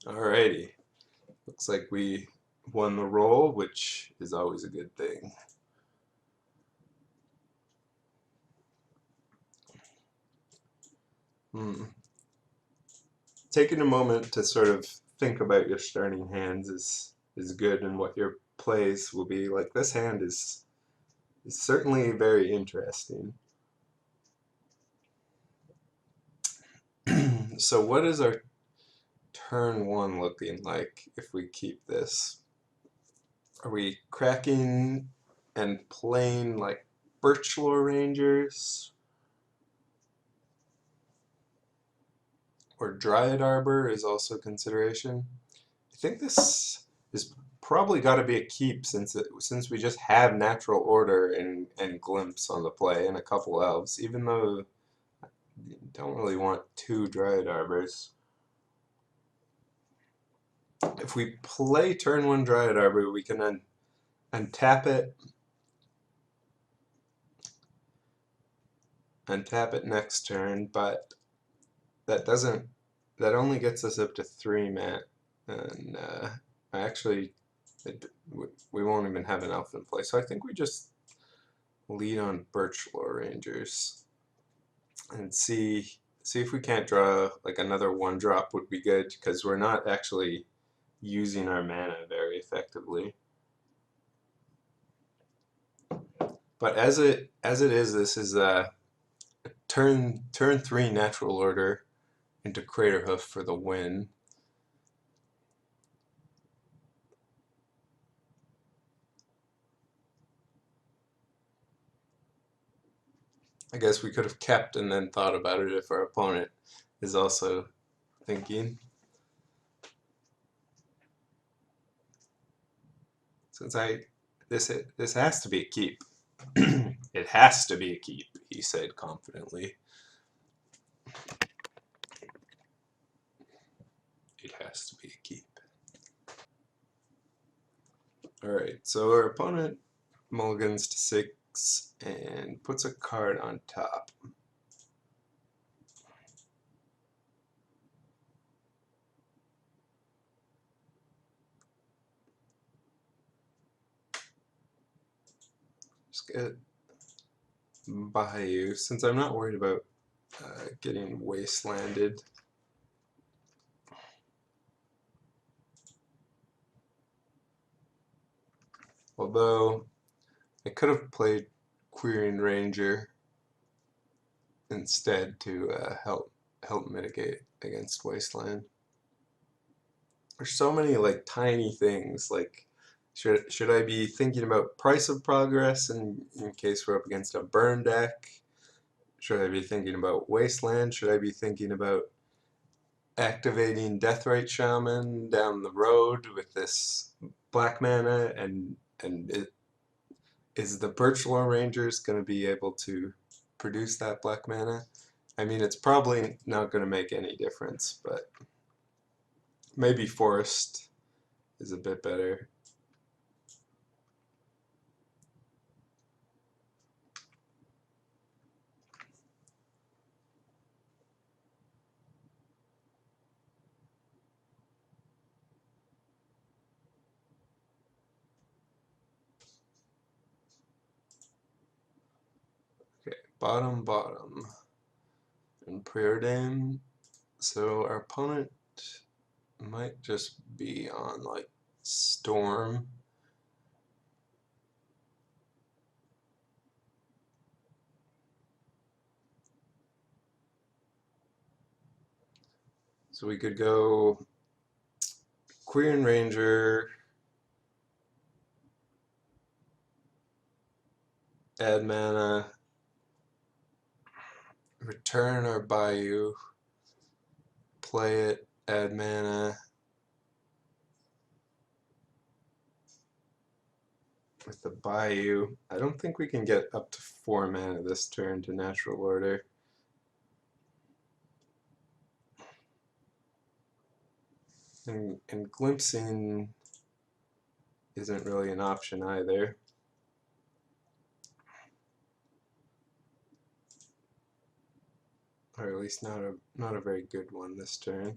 Alrighty, looks like we won the roll, which is always a good thing. Taking a moment to sort of think about your starting hands is good, and what your plays will be. Like, this hand is certainly very interesting. So what is our turn one looking like if we keep this? Are we cracking and playing like Birchlore Rangers? Or Dryad Arbor is also a consideration. I think this is probably got to be a keep since we just have Natural Order and Glimpse on the play and a couple Elves, even though you don't really want two Dryad Arbors. If we play turn one Dryad Arbor, we can untap it next turn, but that doesn't that only gets us up to 3 mana, and actually we won't even have an elf in play, so I think we just lead on Birchlore Rangers and see if we can't draw like another 1-drop would be good, because we're not actually using our mana very effectively. But as it is, this is a turn 3 Natural Order into Craterhoof for the win. I guess we could have kept and then thought about it if our opponent is also thinking. Since this has to be a keep. It has to be a keep, he said confidently. It has to be a keep. Alright, so our opponent mulligans to 6 and puts a card on top. Just get Bayou, since I'm not worried about getting wastelanded. Although I could have played Queering Ranger instead to help mitigate against Wasteland. There's so many like tiny things. Like, should I be thinking about Price of Progress in case we're up against a burn deck? Should I be thinking about Wasteland? Should I be thinking about activating Deathrite Shaman down the road with this black mana? Is the Birchlore Rangers going to be able to produce that black mana? I mean, it's probably not going to make any difference, but maybe Forest is a bit better. Okay, bottom, and Preordain. So our opponent might just be on like Storm. So we could go Queering Ranger, add mana, return our Bayou, play it, add mana. With the Bayou, I don't think we can get up to 4 mana this turn to Natural Order. And glimpsing isn't really an option either. Or at least not a very good one this turn.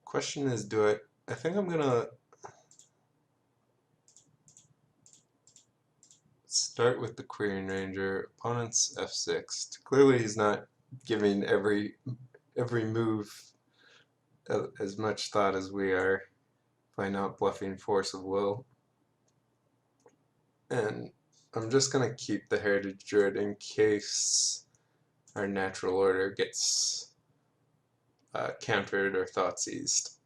Question is, I think I'm gonna start with the Querying Ranger. Opponent's F6. Clearly he's not giving every move as much thought as we are by not bluffing Force of Will. And I'm just gonna keep the Heritage Druid in case our natural order gets countered or thought seized.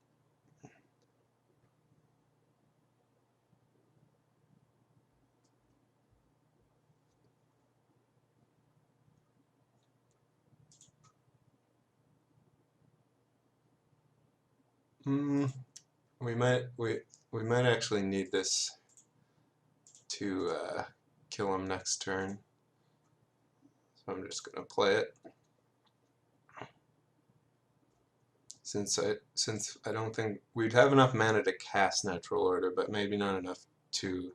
We might actually need this to kill him next turn. So I'm just gonna play it. Since I don't think we'd have enough mana to cast Natural Order, but maybe not enough to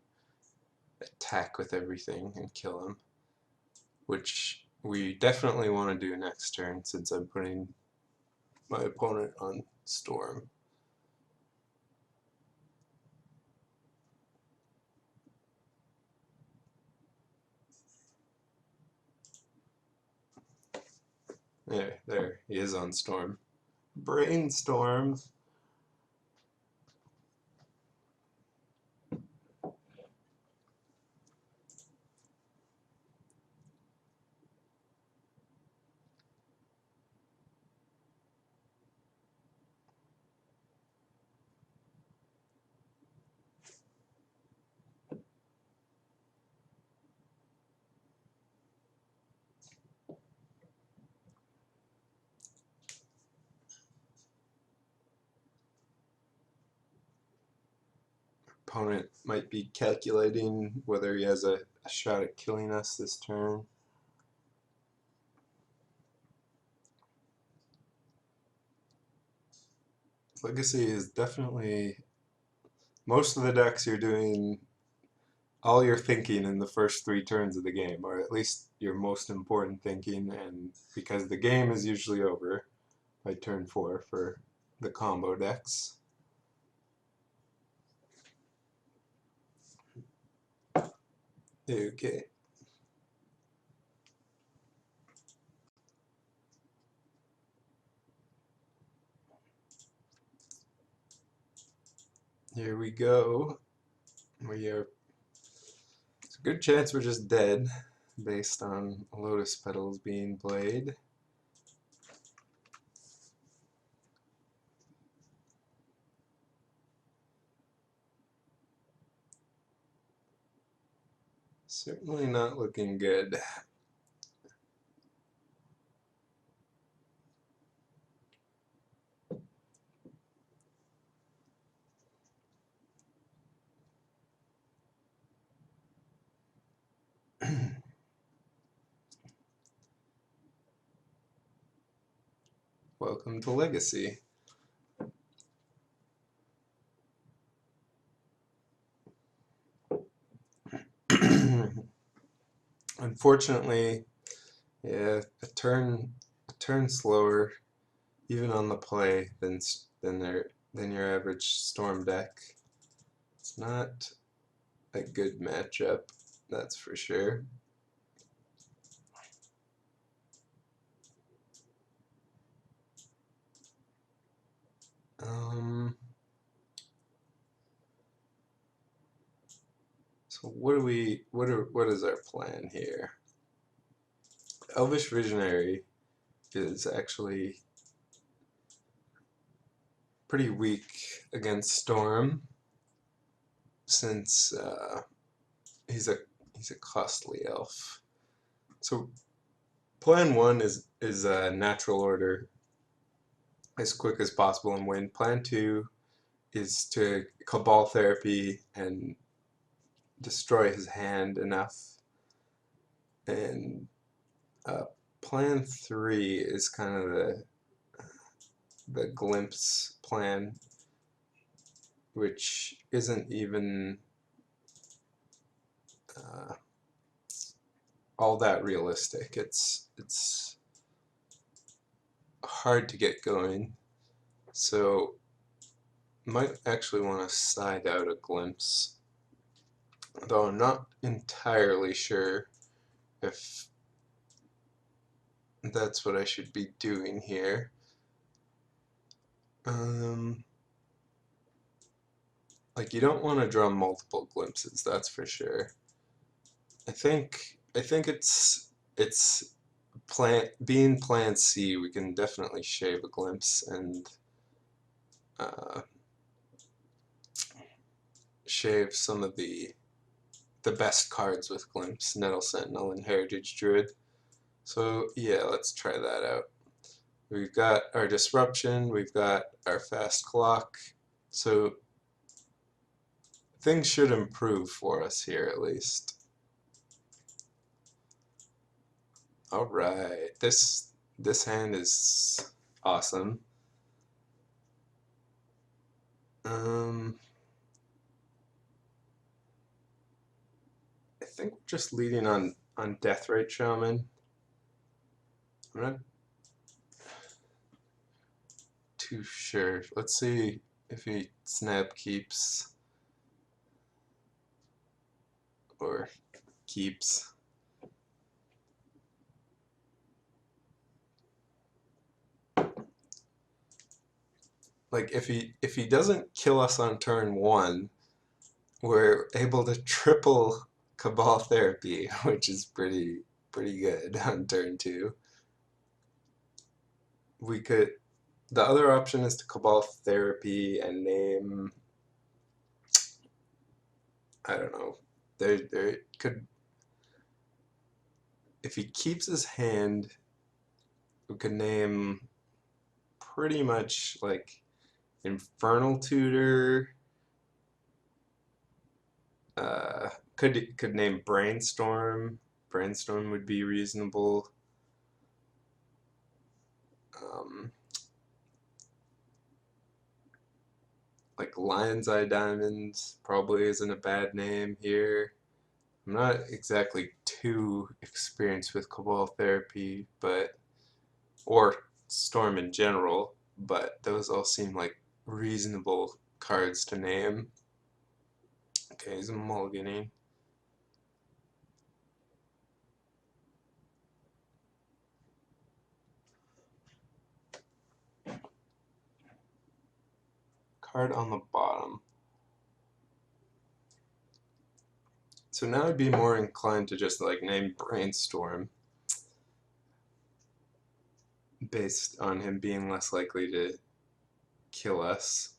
attack with everything and kill him. Which we definitely want to do next turn since I'm putting my opponent on Storm. There, he is on Storm. Brainstorm. Opponent might be calculating whether he has a shot at killing us this turn. Legacy is definitely, most of the decks you're doing all your thinking in the first 3 turns of the game, or at least your most important thinking, and because the game is usually over by turn 4 for the combo decks. Okay. Here we go. There's a good chance we're just dead based on Lotus Petals being played. Certainly not looking good. Welcome to Legacy. Unfortunately, yeah, a turn slower, even on the play, than your average Storm deck. It's not a good matchup, that's for sure. So what is our plan here? Elvish Visionary is actually pretty weak against Storm since he's a costly elf. So plan 1 is a natural order as quick as possible and win. Plan 2 is to Cabal Therapy and destroy his hand enough. And plan 3 is kind of the glimpse plan, which isn't even all that realistic. It's hard to get going. So might actually want to side out a glimpse, though I'm not entirely sure if that's what I should be doing here. Like you don't want to draw multiple glimpses, that's for sure. I think it's being plan C, we can definitely shave a glimpse and uh, shave some of the best cards with glimpse, Nettle Sentinel and Heritage Druid. So yeah, let's try that out. We've got our disruption, we've got our fast clock, so things should improve for us here at least. Alright, this hand is awesome. I think we're just leading on Deathrite Shaman. I'm not too sure. Let's see if he snap keeps or keeps. Like if he doesn't kill us on turn 1, we're able to triple Cabal Therapy, which is pretty good on turn 2. We could, the other option is to Cabal Therapy and name, I don't know, there could, if he keeps his hand, we could name pretty much like Infernal Tutor, could name Brainstorm. Brainstorm would be reasonable. Like Lion's Eye Diamond probably isn't a bad name here. I'm not exactly too experienced with Cabal Therapy, but or Storm in general, but those all seem like reasonable cards to name. Okay, he's mulliganing. Card on the bottom. So now I'd be more inclined to just like name Brainstorm based on him being less likely to kill us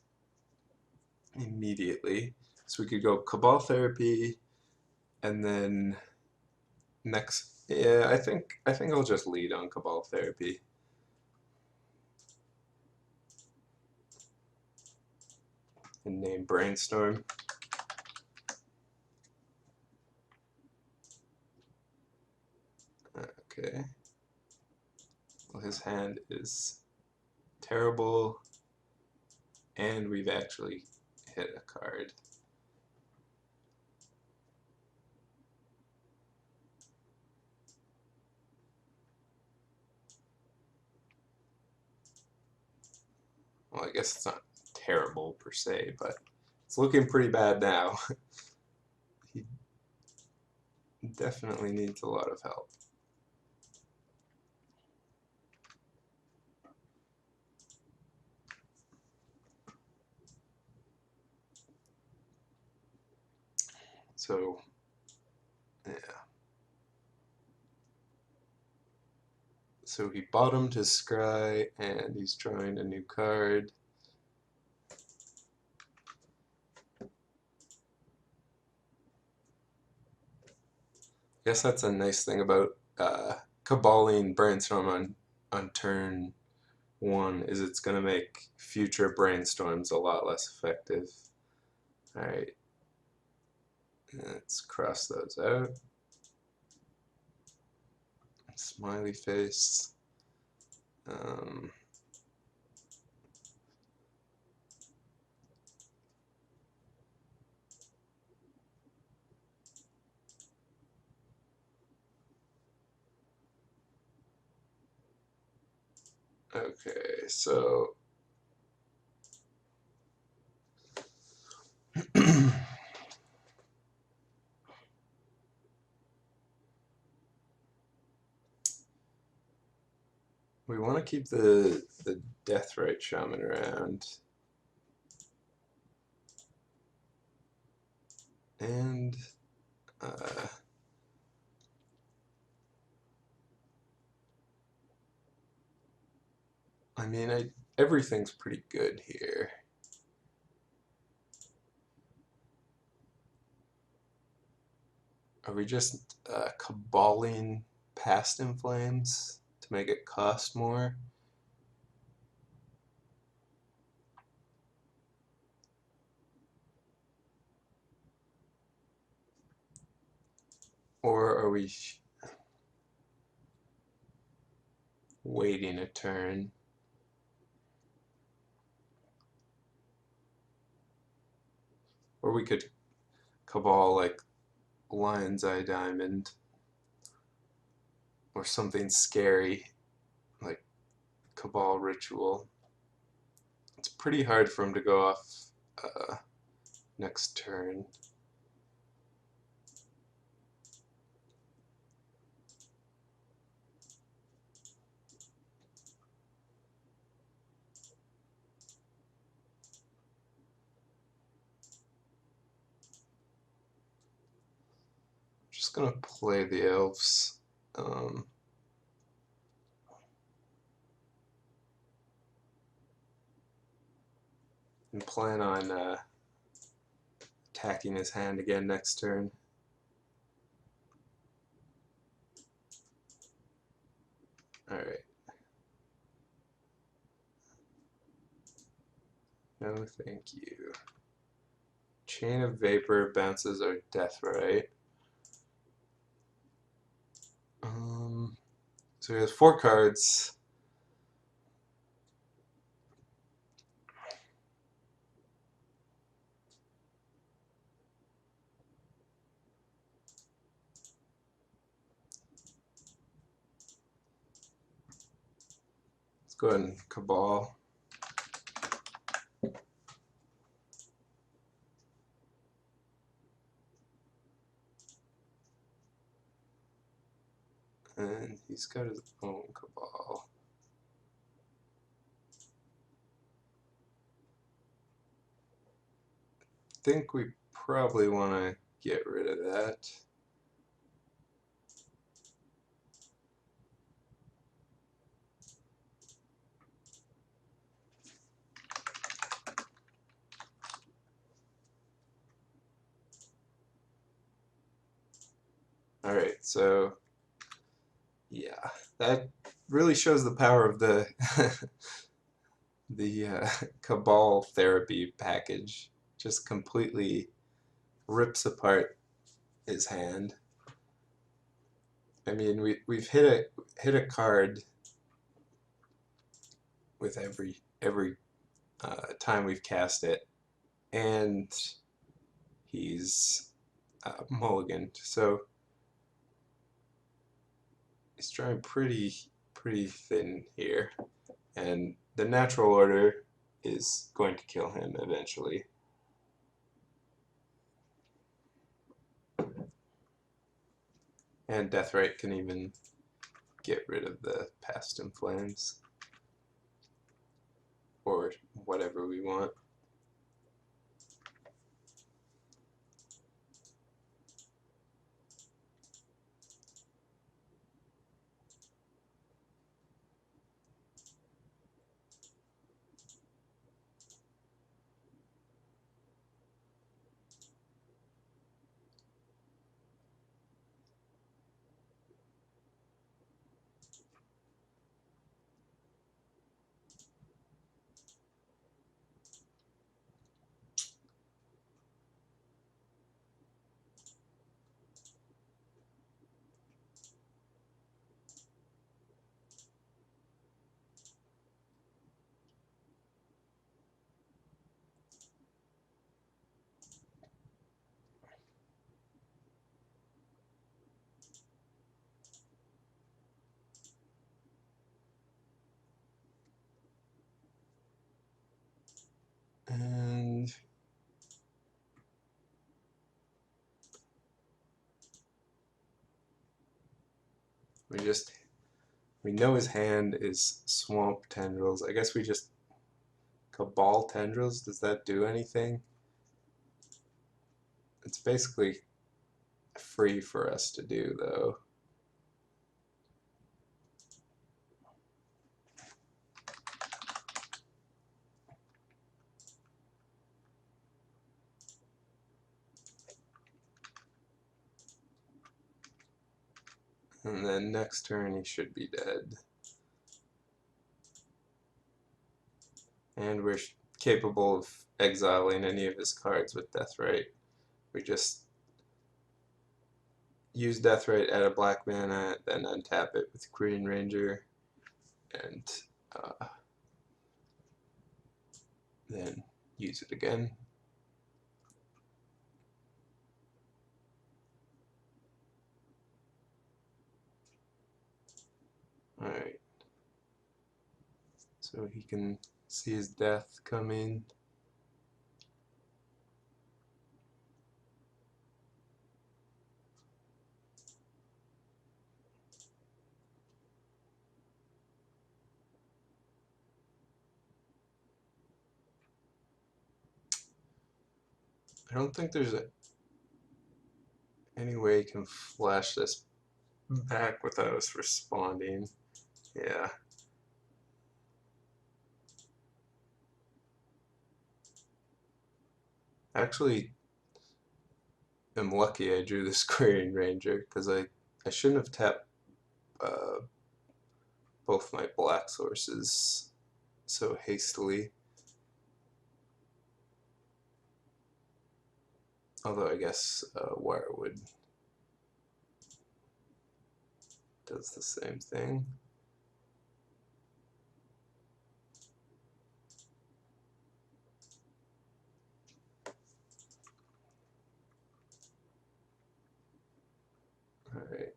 immediately. So we could go Cabal Therapy and then next, yeah, I think I'll just lead on Cabal Therapy. And name Brainstorm. Okay. Well, his hand is terrible, and we've actually hit a card. Well, I guess it's not terrible per se, but it's looking pretty bad now. He definitely needs a lot of help. So, yeah. So he bottomed his scry, and he's drawing a new card. I guess that's a nice thing about caballing Brainstorm on turn 1 is it's going to make future brainstorms a lot less effective. Alright, let's cross those out. Smiley face. Okay, so we want to keep the Deathrite Shaman around. And I mean, everything's pretty good here. Are we just caballing past Inflames to make it cost more? Or are we waiting a turn? Or we could cabal like Lion's Eye Diamond or something scary like Cabal Ritual. It's pretty hard for him to go off next turn. Just gonna play the Elves. And plan on attacking his hand again next turn. Alright. No, thank you. Chain of Vapor bounces our Deathrite. So he has 4 cards. Let's go ahead and Cabal. And he's got his own Cabal. I think we probably want to get rid of that. Alright, so yeah, that really shows the power of the the Cabal therapy package. Just completely rips apart his hand. I mean, we've hit a card with every time we've cast it, and he's mulliganed. So he's drawing pretty thin here, and the natural order is going to kill him eventually. And Deathrite can even get rid of the past Inflames or whatever we want. we know his hand is Swamp Tendrils. I guess we just Cabal Tendrils. Does that do anything? It's basically free for us to do, though. And then next turn he should be dead. And we're capable of exiling any of his cards with Deathrite. We just use Deathrite, add a black mana, then untap it with Green Ranger, and then use it again. Alright. So he can see his death coming. I don't think there's any way he can flash this back without us responding. Yeah. Actually, I'm lucky I drew this Green Ranger, because I shouldn't have tapped both my black sources so hastily. Although I guess Wirewood does the same thing. Alright.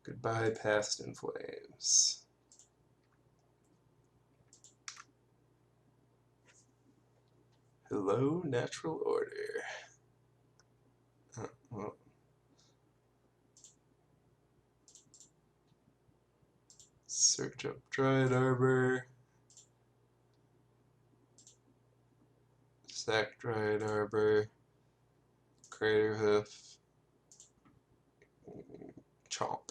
Goodbye, Past in Flames. Hello, Natural Order. Well. Search up Dryad Arbor. Sack Dryad Arbor. Crater Hoof. Chomp.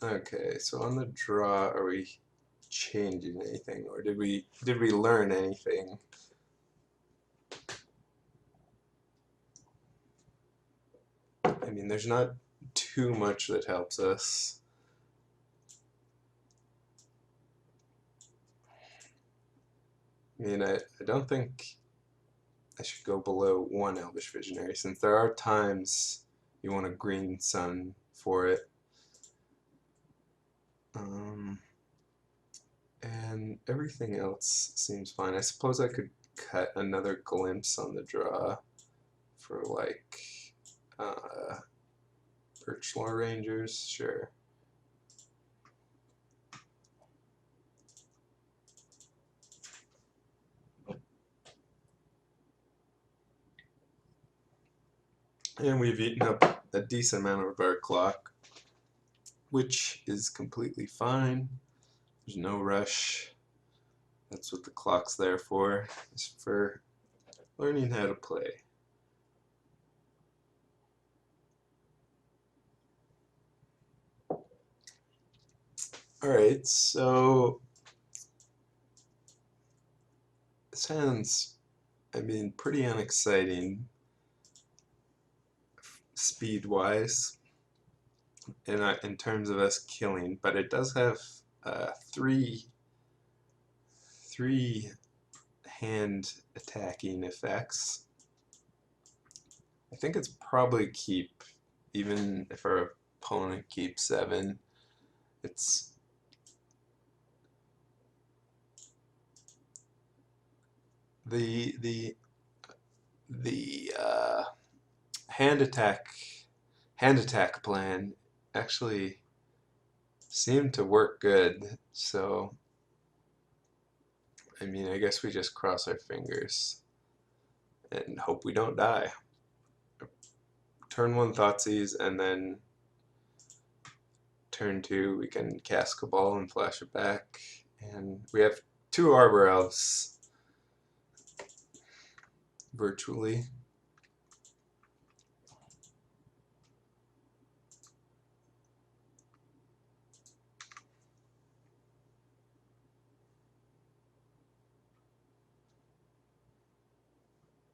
Okay, so on the draw, are we changing anything, or did we learn anything? I mean, there's not too much that helps us. I mean, I don't think I should go below one Elvish Visionary, since there are times you want a green sun for it. And everything else seems fine. I suppose I could cut another glimpse on the draw for, like, Birchlaw Rangers, sure. And we've eaten up a decent amount of our clock, which is completely fine. There's no rush. That's what the clock's there for, is for learning how to play. Alright, so this hand's, I mean, pretty unexciting speed-wise in terms of us killing, but it does have three hand attacking effects. I think it's probably keep, even if our opponent keeps 7. It's the hand attack plan actually seemed to work good, so I mean, I guess we just cross our fingers and hope we don't die. Turn 1 Thoughtseize, and then turn 2 we can cast Cabal and flash it back. And we have 2 Arbor Elves virtually.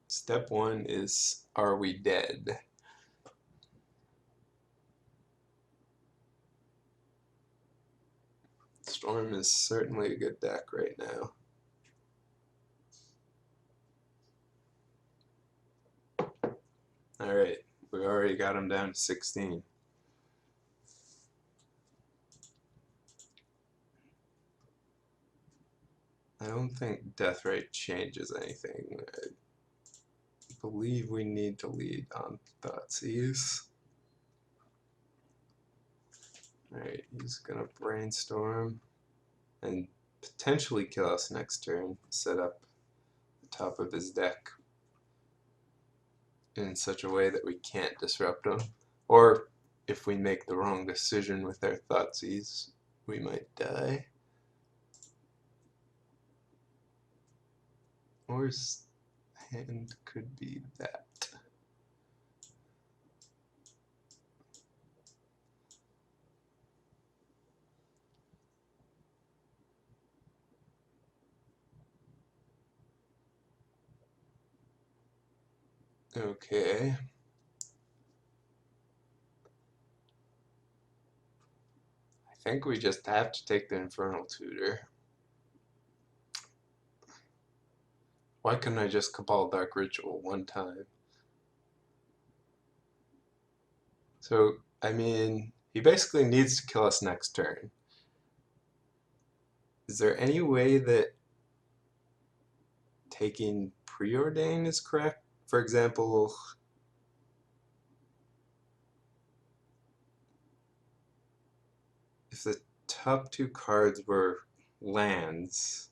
Step 1 is, are we dead? Storm is certainly a good deck right now. Alright, we already got him down to 16. I don't think death rate changes anything. I believe we need to lead on Thoughtseize. Alright, he's gonna brainstorm and potentially kill us next turn. Set up the top of his deck in such a way that we can't disrupt him. Or if we make the wrong decision with our Thoughtseize, we might die. Or his hand could be that. Okay. I think we just have to take the Infernal Tutor. Why couldn't I just Cabal Dark Ritual one time? So, I mean, he basically needs to kill us next turn. Is there any way that taking Preordain is correct? For example, if the top 2 cards were lands,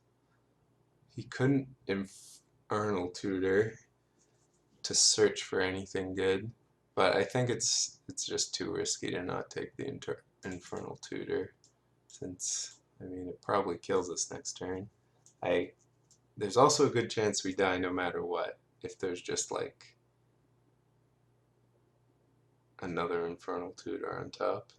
he couldn't Infernal Tutor to search for anything good, but I think it's just too risky to not take the Infernal Tutor, since, I mean, it probably kills us next turn. There's also a good chance we die no matter what, if there's just like another Infernal Tutor on top.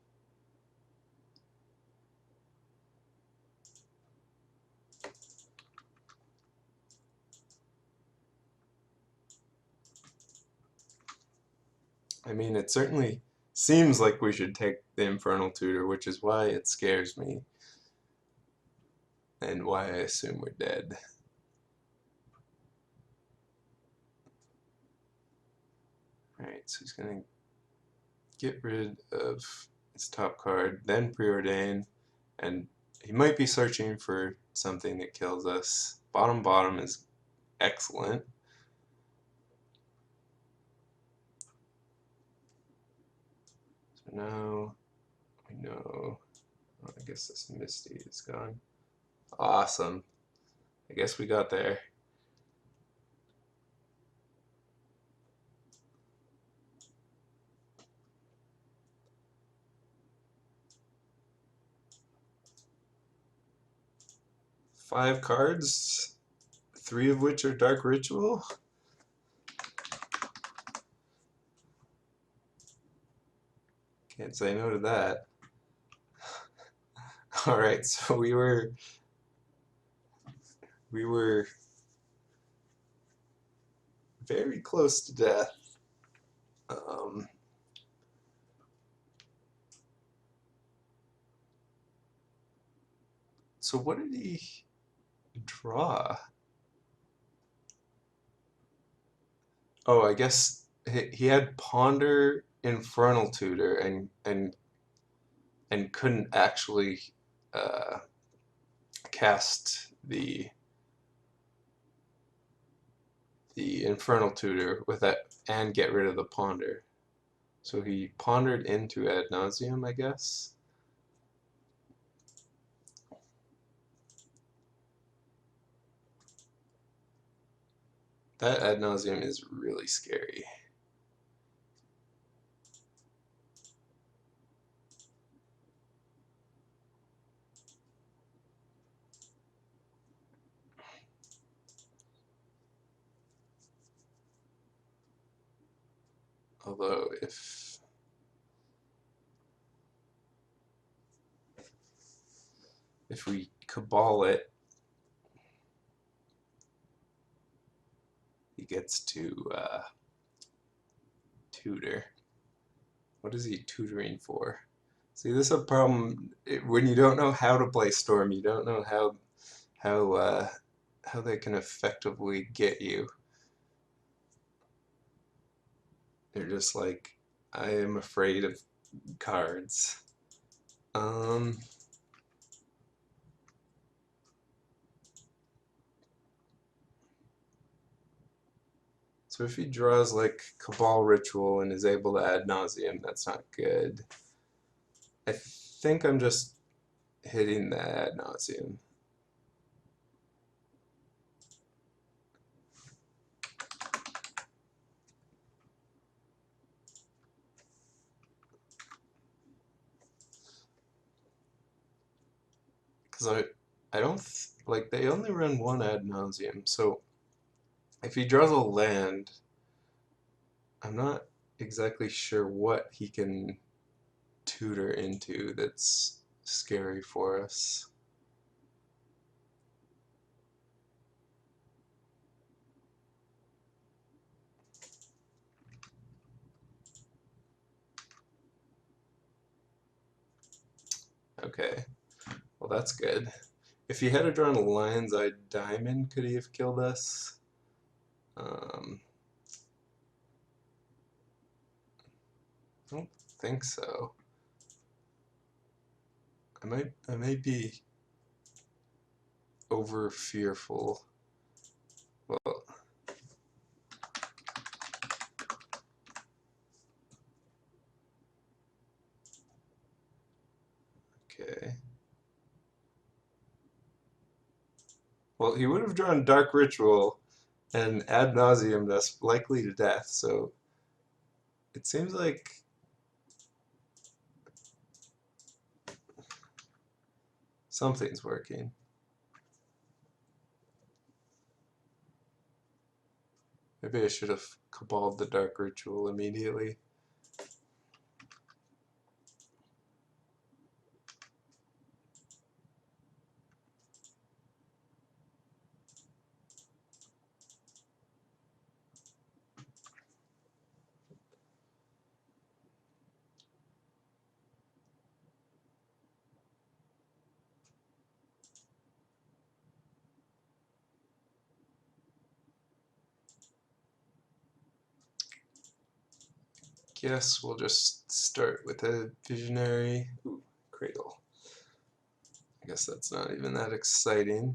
I mean, it certainly seems like we should take the Infernal Tutor, which is why it scares me, and why I assume we're dead. Alright, so he's gonna get rid of his top card, then Preordain, and he might be searching for something that kills us. Bottom is excellent. So now we know. Oh, I guess this Misty is gone. Awesome. I guess we got there. Five cards, 3 of which are Dark Ritual. Can't say no to that. Alright, so we were very close to death. So what did he draw? Oh, I guess he had Ponder, Infernal Tutor, and couldn't actually cast the Infernal Tutor with that and get rid of the Ponder. So he pondered into Ad Nauseam, I guess. That ad nauseam is really scary. Although if we cabal it, he gets to tutor. What is he tutoring for? See, this is a problem when you don't know how to play Storm. You don't know how they can effectively get you. They're just like, I am afraid of cards. So if he draws like Cabal Ritual and is able to ad nauseam, that's not good. I think I'm just hitting the ad nauseam. Because I don't like they only run one ad nauseam, so if he draws a land, I'm not exactly sure what he can tutor into that's scary for us. Okay, well that's good. If he had drawn a Lion's Eye Diamond, could he have killed us? I don't think so. I might be over fearful. Well, okay. Well, he would have drawn Dark Ritual and ad nauseam us likely to death, so it seems like something's working. Maybe I should have cabaled the Dark Ritual immediately. Guess we'll just start with a Visionary. Ooh, Cradle. I guess that's not even that exciting.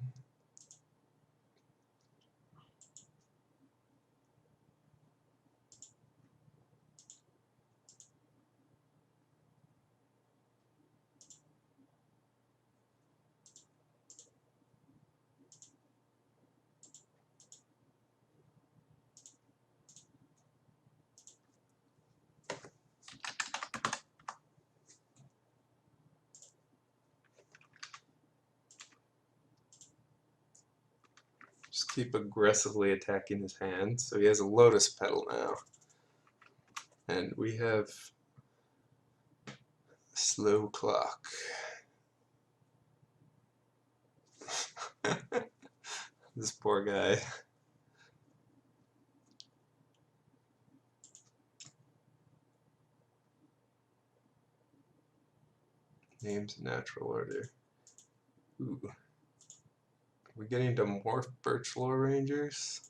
Just keep aggressively attacking his hand. So he has a Lotus Petal now. And we have Slow Clock. This poor guy. Names natural order. Ooh. We're getting to Morph Birchlore Rangers.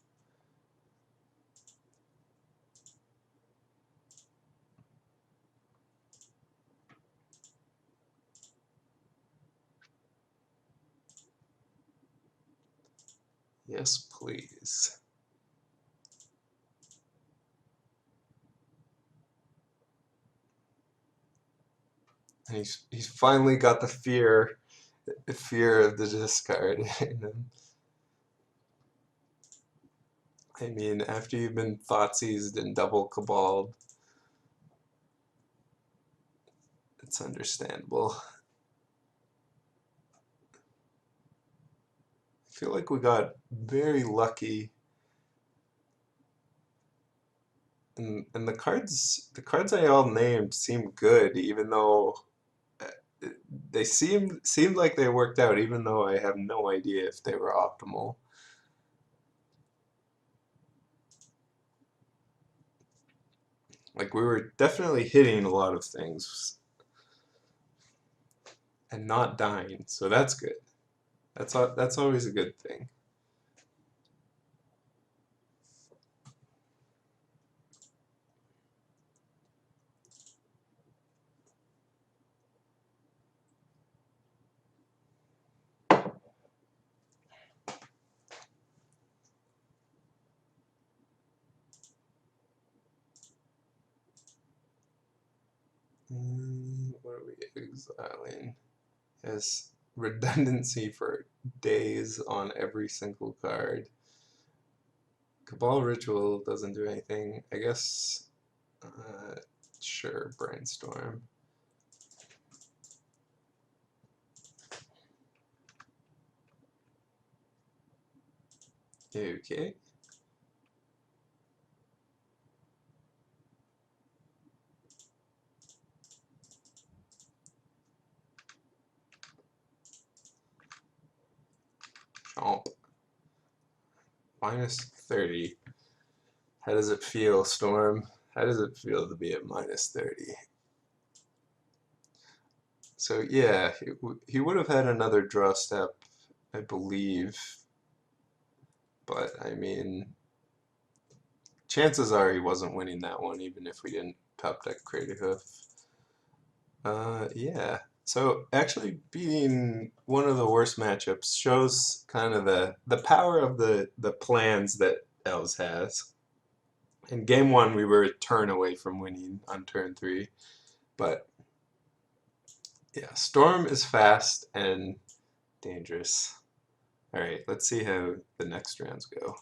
Yes, please. And he's finally got the fear of the discard in him. I mean, after you've been Thoughtseized and double Cabaled, it's understandable. I feel like we got very lucky, and the cards I all named seem good, even though they seemed like they worked out, even though I have no idea if they were optimal. Like we were definitely hitting a lot of things and not dying, so that's good. That's always a good thing. What are we exiling? Has redundancy for days on every single card. Cabal Ritual doesn't do anything. I guess, sure, Brainstorm. Okay. Chomp. Minus 30. How does it feel, Storm? How does it feel to be at minus 30? So yeah, he would have had another draw step, I believe. But I mean, chances are he wasn't winning that one, even if we didn't top deck Crater Hoof. Yeah. So actually beating one of the worst matchups shows kind of the power of the plans that Elves has. In game one, we were a turn away from winning on turn 3, but yeah, Storm is fast and dangerous. All right, let's see how the next rounds go.